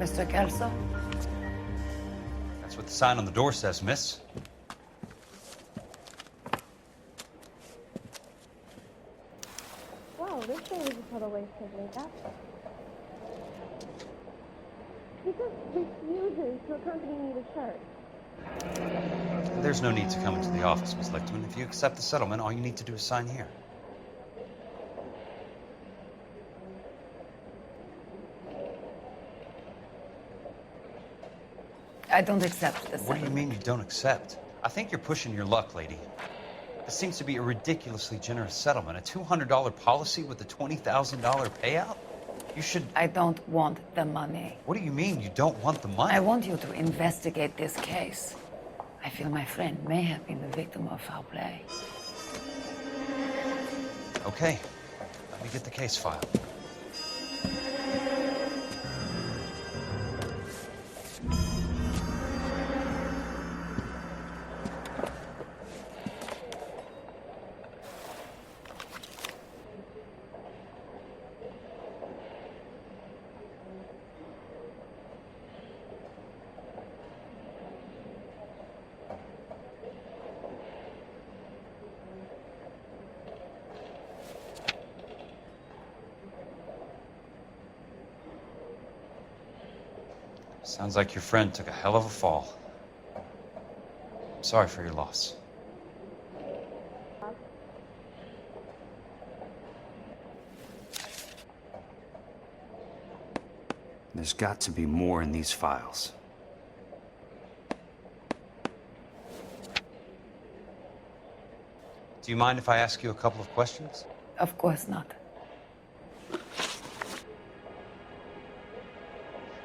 Mr. Kelso? That's what the sign on the door says, miss. Wow, this thing is a total waste of makeup. He just refuses to accompany me to church. There's no need to come into the office, Miss Lichtman. If you accept the settlement, all you need to do is sign here. I don't accept this. What do you mean you don't accept? I think you're pushing your luck, lady. This seems to be a ridiculously generous settlement. A $200 policy with a $20,000 payout? You should... I don't want the money. What do you mean you don't want the money? I want you to investigate this case. I feel my friend may have been the victim of foul play. Okay. Let me get the case file. Sounds like your friend took a hell of a fall. I'm sorry for your loss. There's got to be more in these files. Do you mind if I ask you a couple of questions? Of course not.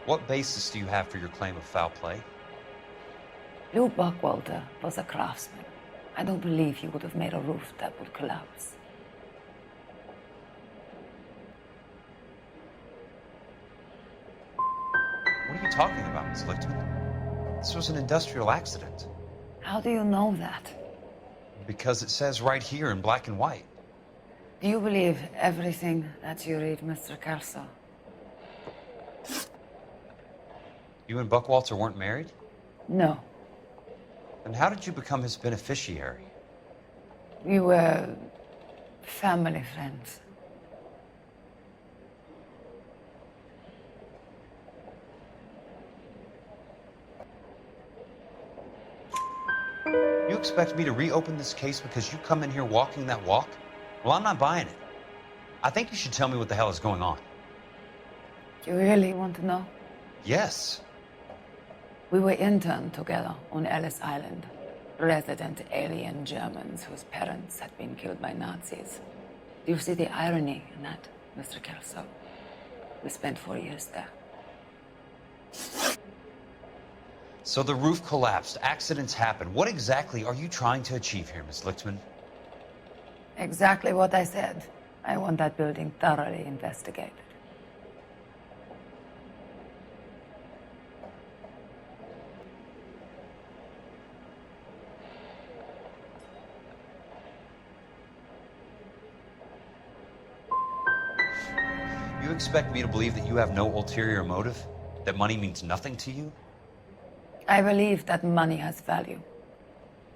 What basis do you have for your claim of foul play? Lou Buckwalter was a craftsman. I don't believe he would have made a roof that would collapse. What are you talking about, Miss Lichtman? This was an industrial accident. How do you know that? Because it says right here in black and white. Do you believe everything that you read, Mr. Kelso? You and Buckwalter weren't married? No. Then how did you become his beneficiary? We were family friends. You expect me to reopen this case because you come in here walking that walk? Well, I'm not buying it. I think you should tell me what the hell is going on. You really want to know? Yes. We were interned together on Ellis Island. Resident alien Germans whose parents had been killed by Nazis. Do you see the irony in that, Mr. Kelso? We spent 4 years there. So the roof collapsed, accidents happen. What exactly are you trying to achieve here, Miss Lichtman? Exactly what I said. I want that building thoroughly investigated. You expect me to believe that you have no ulterior motive? That money means nothing to you? I believe that money has value.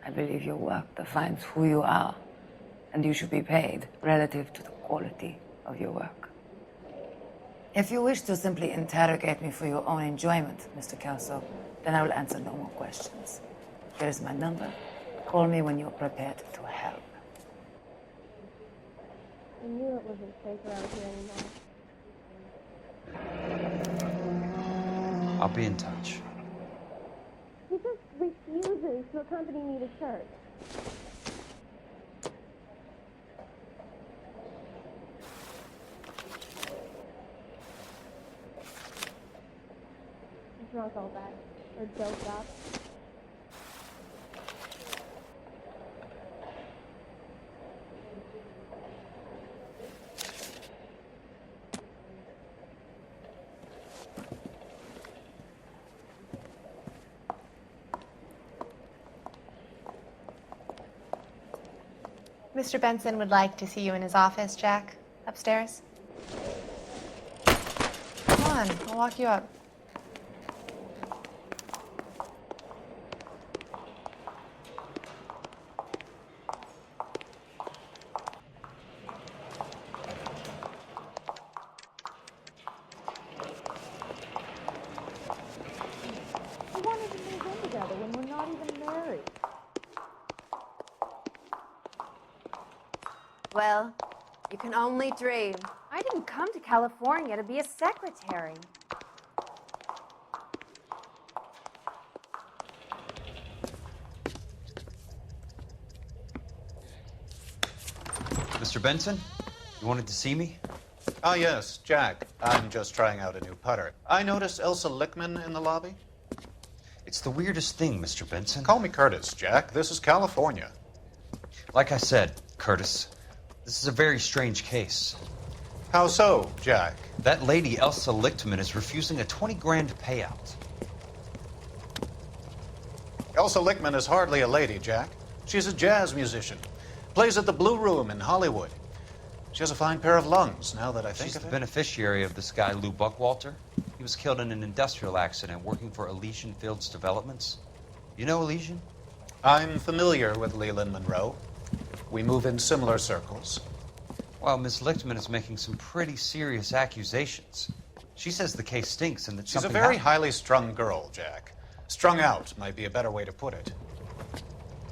I believe your work defines who you are, and you should be paid relative to the quality of your work. If you wish to simply interrogate me for your own enjoyment, Mr. Kelso, then I will answer no more questions. Here is my number. Call me when you're prepared to help. I knew it wasn't safe around here anymore. I'll be in touch. He just refuses to accompany me to church. He's drunk all that, or doped up. Mr. Benson would like to see you in his office, Jack. Upstairs. Come on, I'll walk you up. well, you can only dream. I didn't come to California to be a secretary. Mr. Benson, you wanted to see me? Ah, yes, Jack. I'm just trying out a new putter. I noticed Elsa Lickman in the lobby. It's the weirdest thing, Mr. Benson. Call me Curtis, Jack. This is California. Like I said, Curtis, this is a very strange case. How so, Jack? That lady, Elsa Lichtman, is refusing a 20 grand payout. Elsa Lickman is hardly a lady, Jack. She's a jazz musician. Plays at the Blue Room in Hollywood. She has a fine pair of lungs, now that I think She's of the it. beneficiary of this guy, Lou Buckwalter. He was killed in an industrial accident working for Elysian Fields Developments. You know Elysian? I'm familiar with Leland Monroe. We move in similar circles. Well, Miss Lichtman is making some pretty serious accusations. She says the case stinks and that She's a something very happened. highly strung girl, Jack. Strung out might be a better way to put it.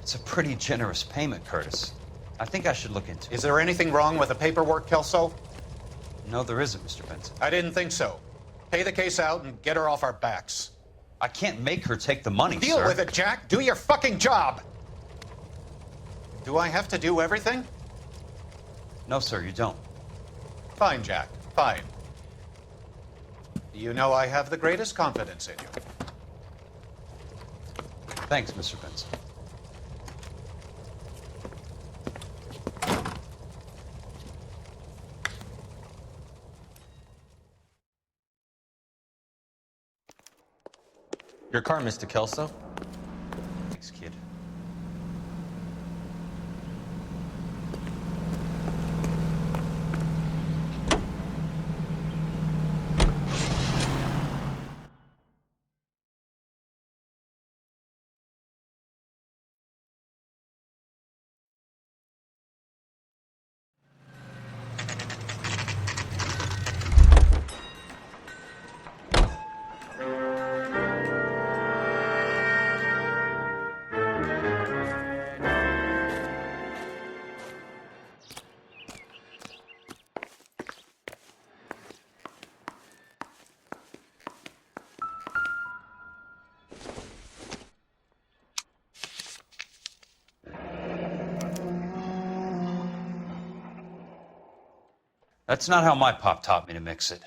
It's a pretty generous payment, Curtis. I think I should look into it. Is there anything wrong with the paperwork, Kelso? No, there isn't, Mr. Benson. I didn't think so. Pay the case out and get her off our backs. I can't make her take the money, Deal sir. with it, Jack. Do your fucking job. Do I have to do everything? No, sir, you don't. Fine, Jack. Fine. You know I have the greatest confidence in you. Thanks, Mr. Benson. Your car, Mr. Kelso. Thanks, kid. That's not how my pop taught me to mix it.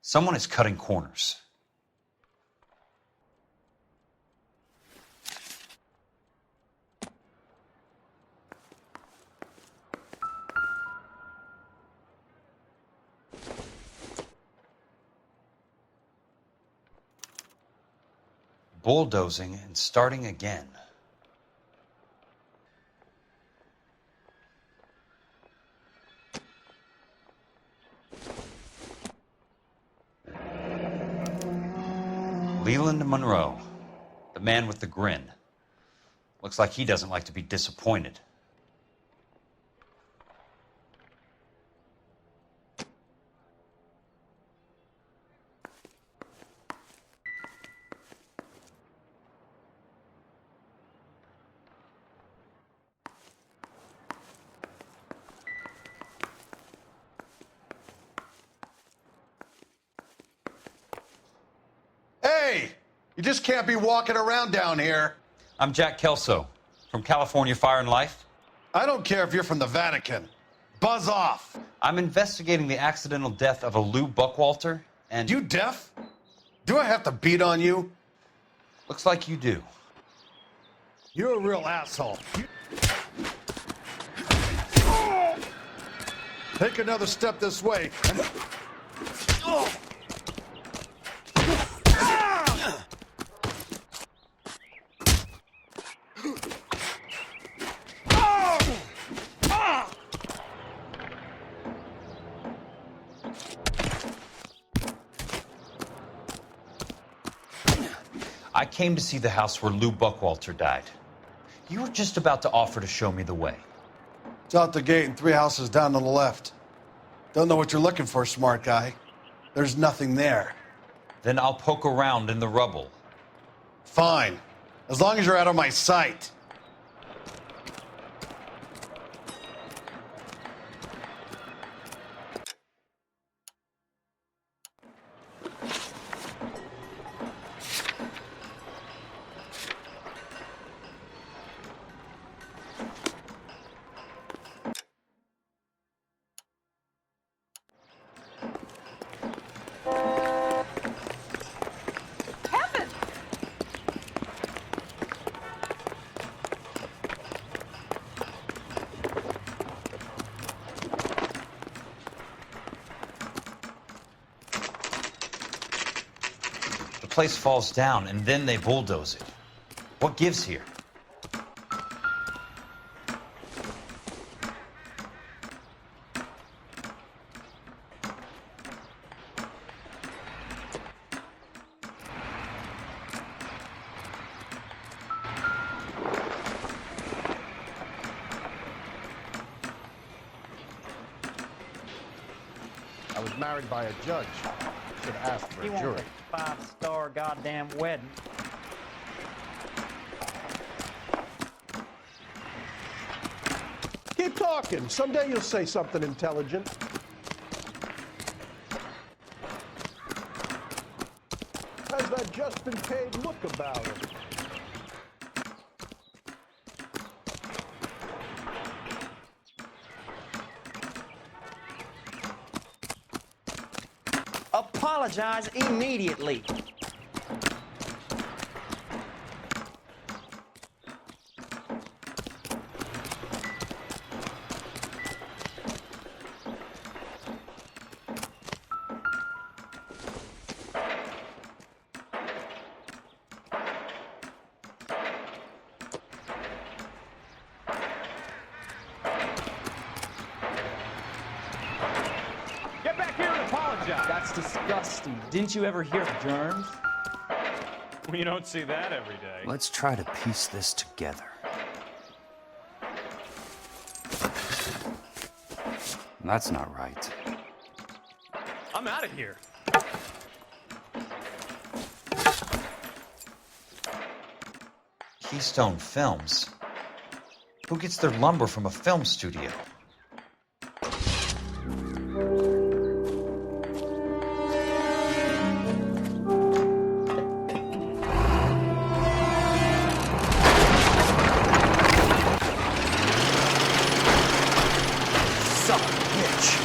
Someone is cutting corners. Bulldozing and starting again. Leland Monroe, the man with the grin. Looks like he doesn't like to be disappointed. Hey, you just can't be walking around down here. I'm Jack Kelso from California Fire and Life. I don't care if you're from the Vatican. Buzz off. I'm investigating the accidental death of a Lou Buckwalter, and You deaf? Do I have to beat on you? looks like you do. You're a real asshole. Take another step this way. I came to see the house where Lou Buckwalter died. You were just about to offer to show me the way. It's out the gate and 3 houses down on the left. Don't know what you're looking for, smart guy. There's nothing there. Then I'll poke around in the rubble. Fine. As long as you're out of my sight. place falls down and then they bulldoze it. What gives here? I was married by a judge. Should have asked for He a wants jury. a 5-star goddamn wedding. Keep talking. Someday you'll say something intelligent. Has that just been paid look about it? Apologize immediately. Get back here and apologize. That's disgusting. Didn't you ever hear of germs? We don't see that every day. Let's try to piece this together. That's not right. I'm out of here. Keystone Films? Who gets their lumber from a film studio? Son of a bitch.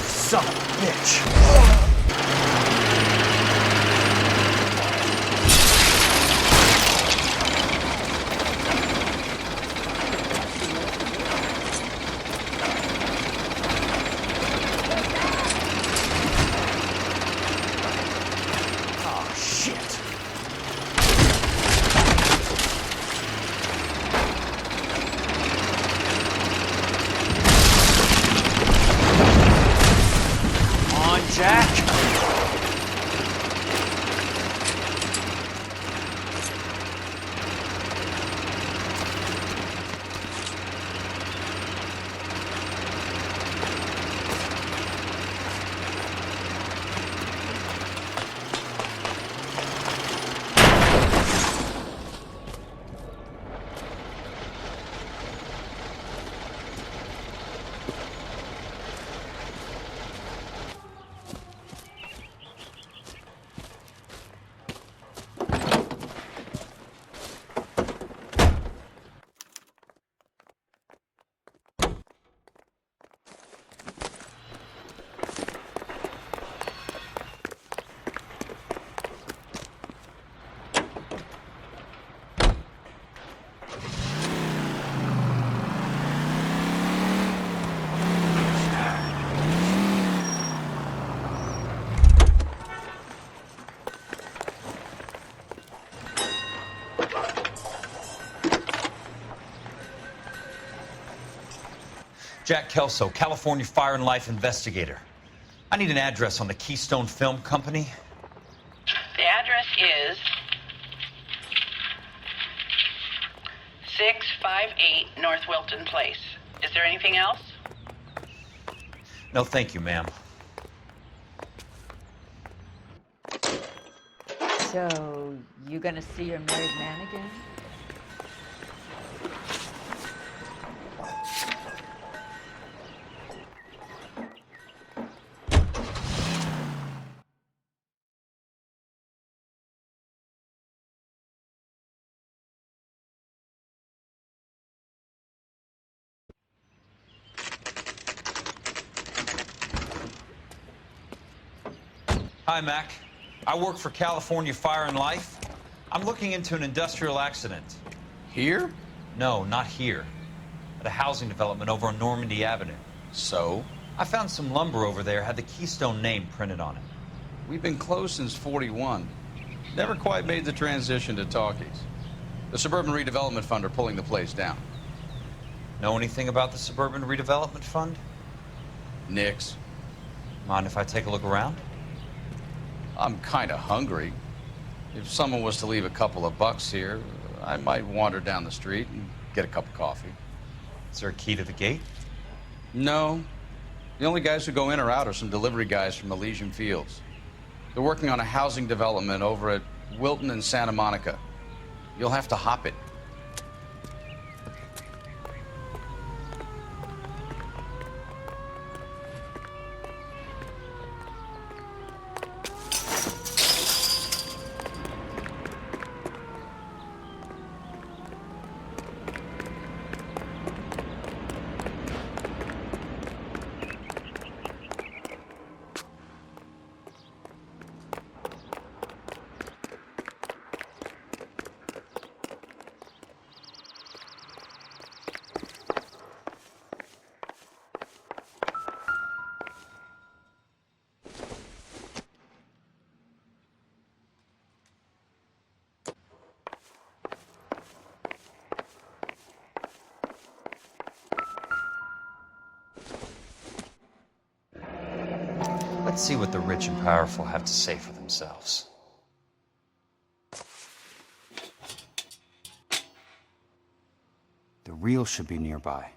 Son of a bitch. Oh, shit. Come on, Jack. Jack Kelso, California Fire and Life investigator. I need an address on the Keystone Film Company. The address is 658 North Wilton Place. Is there anything else? No, thank you, ma'am. So, you gonna see your married man again? Hi, Mac. I work for California Fire and Life. I'm looking into an industrial accident. Here? No, not here. At a housing development over on Normandy Avenue. So? I found some lumber over there, had the Keystone name printed on it. We've been closed since '41. Never quite made the transition to talkies. The Suburban Redevelopment Fund are pulling the place down. Know anything about the Suburban Redevelopment Fund? Nix. Mind if I take a look around? I'm kind of hungry. If someone was to leave a couple of bucks here, I might wander down the street and get a cup of coffee. Is there a key to the gate? No. The only guys who go in or out are some delivery guys from Elysian Fields. They're working on a housing development over at Wilton and Santa Monica. You'll have to hop it. Let's see what the rich and powerful have to say for themselves. The real should be nearby.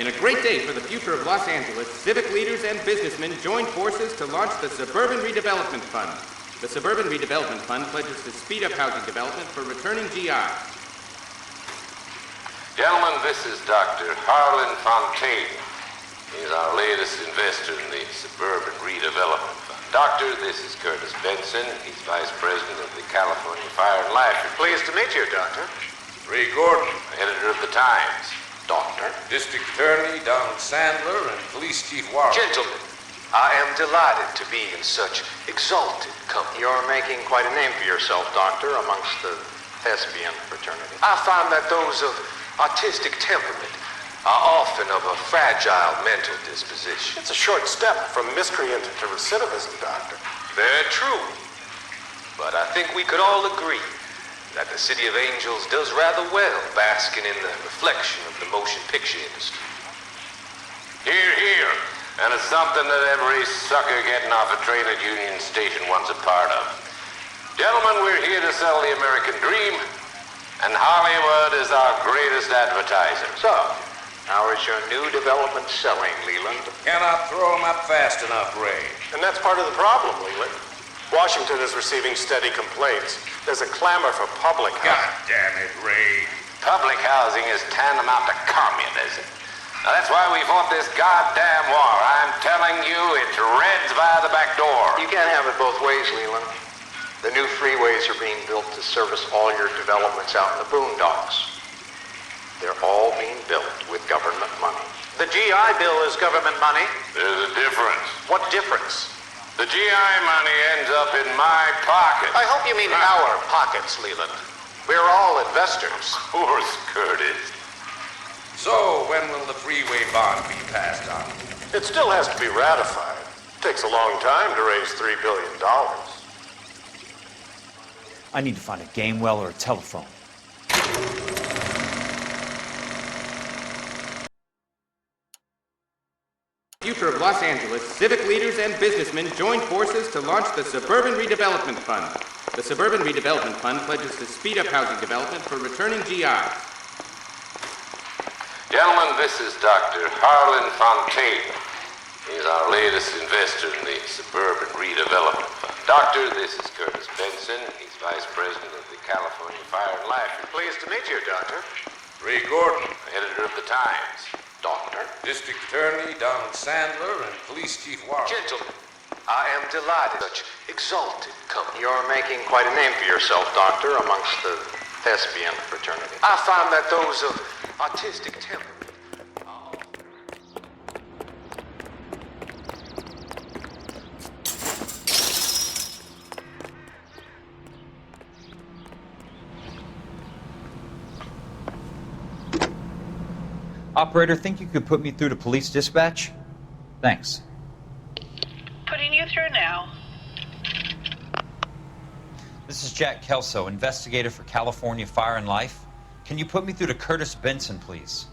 In a great day for the future of Los Angeles, civic leaders and businessmen joined forces to launch the Suburban Redevelopment Fund. The Suburban Redevelopment Fund pledges to speed up housing development for returning GIs. Gentlemen, this is Dr. Harlan Fontaine. He's our latest investor in the Suburban Redevelopment Fund. Doctor, this is Curtis Benson. He's Vice President of the California Fire and Life. Pleased to meet you, Doctor. Ray Gordon, editor of the Times. Doctor. District Attorney Donald Sandler and Police Chief Warren. Gentlemen, I am delighted to be in such exalted company. You're making quite a name for yourself, Doctor, amongst the thespian fraternity. I find that those of artistic temperament are often of a fragile mental disposition. It's a short step from miscreant to recidivism, Doctor. Very true. But I think we could all agree that the City of Angels does rather well basking in the reflection of the motion picture industry. Hear, hear. And it's something that every sucker getting off a train at Union Station wants a part of. Gentlemen, we're here to sell the American dream, and Hollywood is our greatest advertiser. So, how is your new development selling, Leland? Cannot throw them up fast enough, Ray. And that's part of the problem, Leland. Washington is receiving steady complaints. There's a clamor for public housing. God damn it, Ray. Public housing is tantamount to communism. Now, that's why we fought this goddamn war. I'm telling you, it's Reds via the back door. You can't have it both ways, Leland. The new freeways are being built to service all your developments out in the boondocks. They're all being built with government money. The GI Bill is government money. There's a difference. What difference? The GI money ends up in my pocket. I hope you mean our pockets, Leland. We're all investors. Of course, Curtis. So, when will the freeway bond be passed on? It still has to be ratified. It takes a long time to raise $3 billion. I need to find a game well or a telephone. Future of Los Angeles, civic leaders and businessmen joined forces to launch the Suburban Redevelopment Fund. The Suburban Redevelopment Fund pledges to speed up housing development for returning GIs. Gentlemen, this is Dr. Harlan Fontaine. He's our latest investor in the Suburban Redevelopment Fund. Doctor, this is Curtis Benson. He's Vice President of the California Fire and Life. Pleased to meet you, Doctor. Ray Gordon, editor of the Times. Doctor. District Attorney Donald Sandler and Police Chief Warren. Gentlemen, I am delighted. Such exalted company. You're making quite a name for yourself, Doctor, amongst the thespian fraternity. I find that those of artistic temperament. Operator, think you could put me through to police dispatch? Thanks. Putting you through now. This is Jack Kelso, investigator for California Fire and Life. Can you put me through to Curtis Benson, please?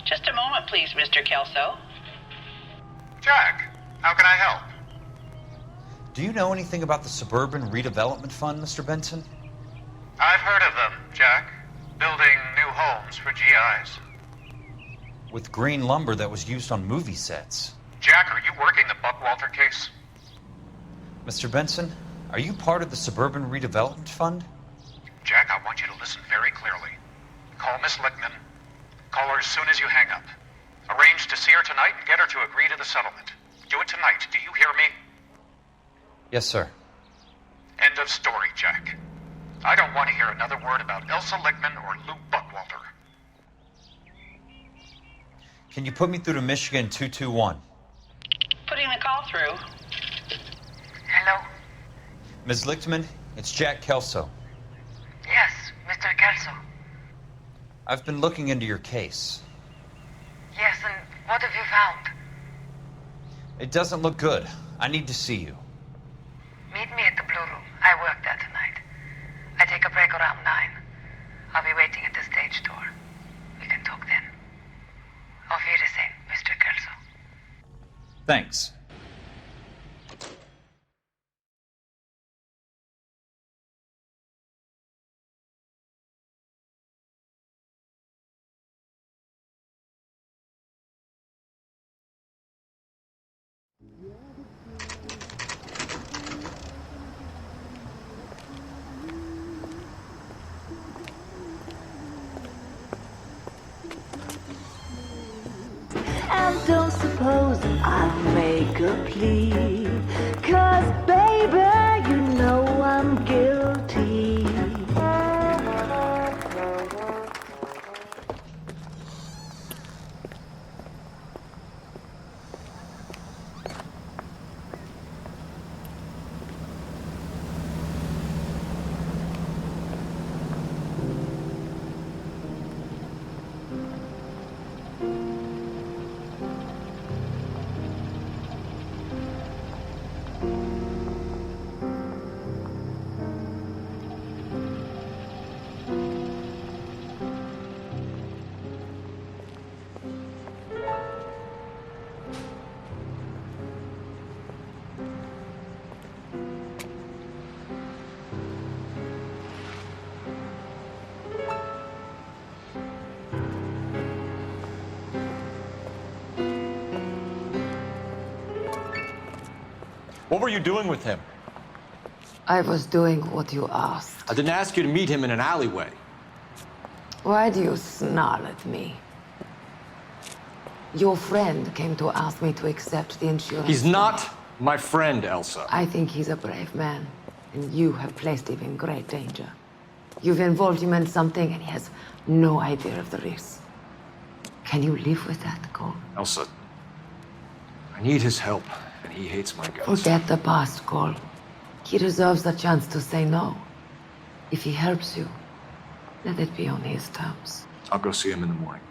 Just a moment, please, Mr. Kelso. Jack, how can I help? Do you know anything about the Suburban Redevelopment Fund, Mr. Benson? I've heard of them, Jack. Building new homes for GIs. With green lumber that was used on movie sets. Jack, are you working the Buckwalter case? Mr. Benson, are you part of the Suburban Redevelopment Fund? Jack, I want you to listen very clearly. Call Miss Lickman. Call her as soon as you hang up. Arrange to see her tonight and get her to agree to the settlement. Do it tonight. Do you hear me? Yes, sir. End of story, Jack. I don't want to hear another word about Elsa Lickman or Lou Buckwalter. Can you put me through to Michigan 221? Putting the call through. Hello? Ms. Lichtman, It's Jack Kelso. Yes, Mr. Kelso. I've been looking into your case. Yes, and what have you found? It doesn't look good. I need to see you. Meet me at the Blue Room. I work there tonight. I take a break around 9. I'll be waiting at the stage door. We can talk then. Auf Wiedersehen, Mr. Kelso. Thanks. And don't suppose I'll make a plea, 'cause baby, you know I'm guilty. What were you doing with him? I was doing what you asked. I didn't ask you to meet him in an alleyway. Why do you snarl at me? Your friend came to ask me to accept the insurance. He's not my friend, Elsa. I think he's a brave man, and you have placed him in great danger. You've involved him in something, and he has no idea of the risk. Can you live with that, Cole? Elsa, I need his help, and he hates my guts. Forget the past, Cole. He deserves the chance to say no. If he helps you, let it be on his terms. I'll go see him in the morning.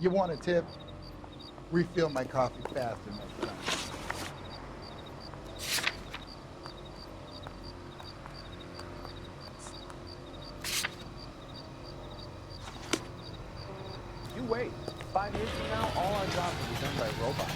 You want a tip? Refill my coffee faster next time. You wait. 5 years from now, all our jobs will be done by robots.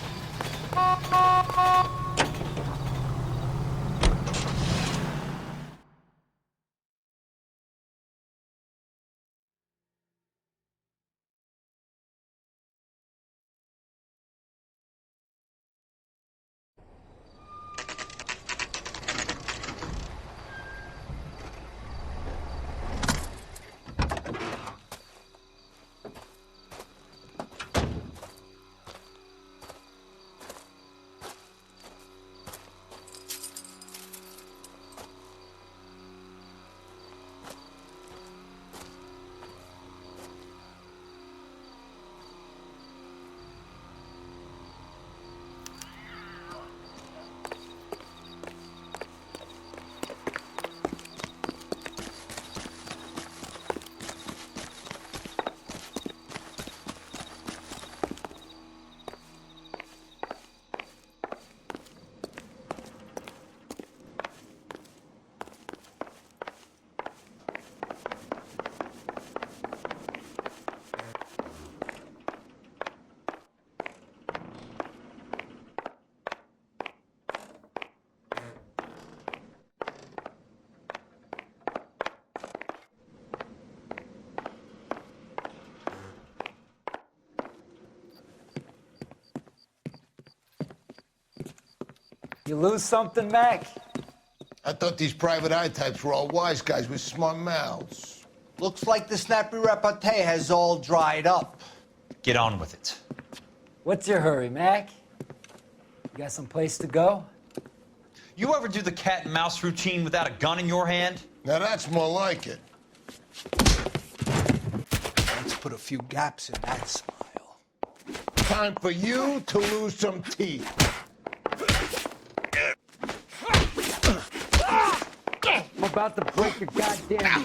You lose something, Mac? I thought these private eye types were all wise guys with smart mouths. Looks like the snappy repartee has all dried up. Get on with it. What's your hurry, Mac? You got some place to go? You ever do the cat and mouse routine without a gun in your hand? Now that's more like it. put a few gaps in that smile. Time for you to lose some teeth. I'm about to break your goddamn...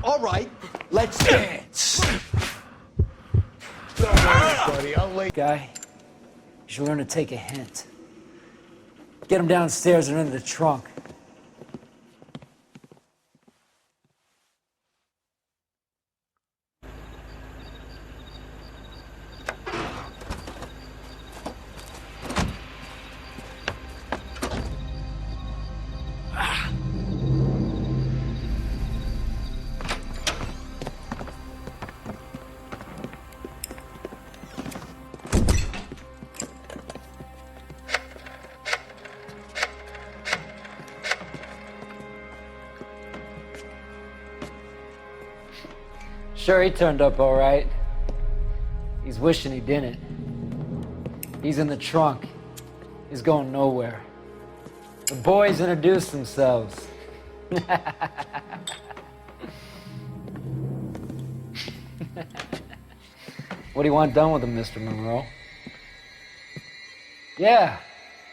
All right, let's dance. Don't worry, buddy. I'll lay... Guy, you should learn to take a hint. Get him downstairs and into the trunk. Sure, he turned up all right. He's wishing he didn't. He's in the trunk. He's going nowhere. The boys introduced themselves. What do you want done with him, Mr. Monroe? Yeah,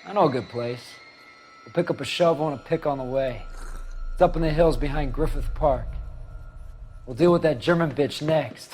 I know a good place. We'll pick up a shovel and a pick on the way. It's up in the hills behind Griffith Park. We'll deal with that German bitch next.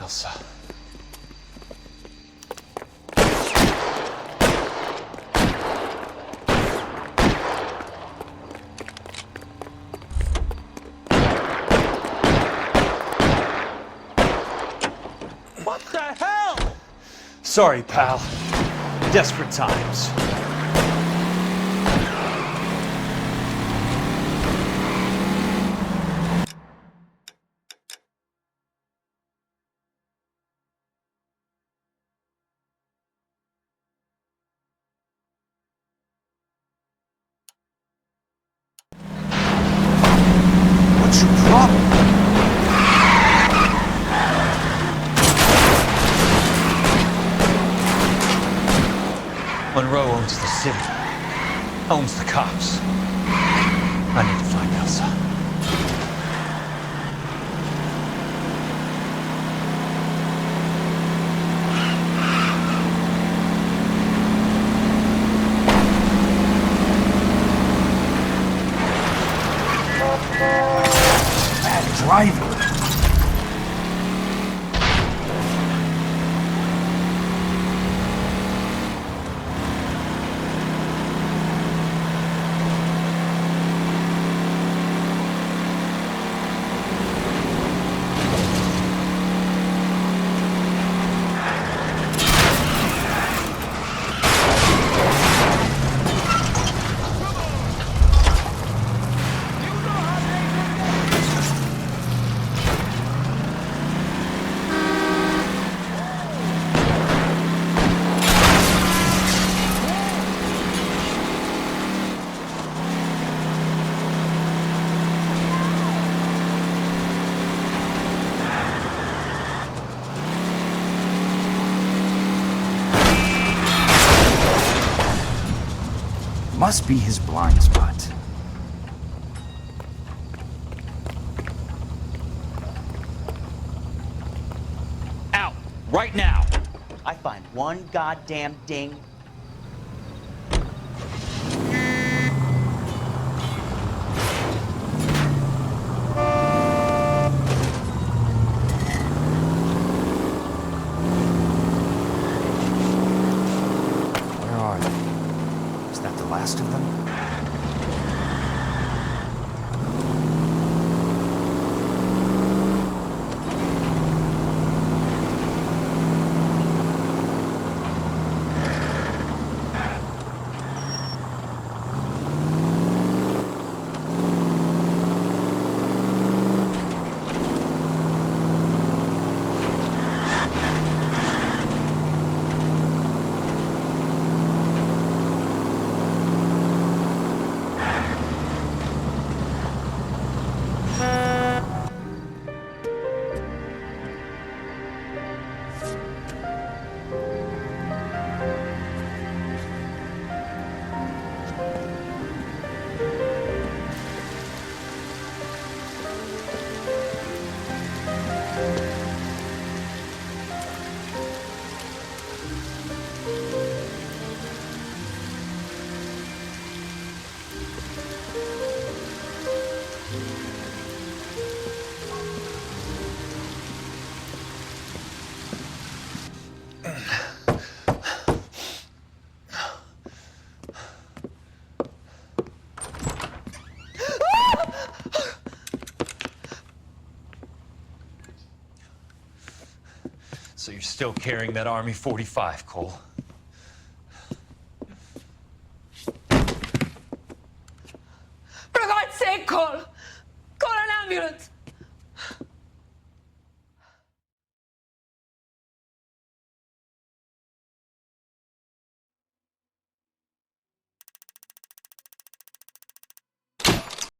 Elsa. What the hell? Sorry, pal. Desperate times. What's your problem? Monroe owns the city, owns the cops. I need to find Elsa. Bad driving. Must be his blind spot. Out! Right now! I find one goddamn ding. Where are they? Is that the last of them? So you're still carrying that Army 45, Cole?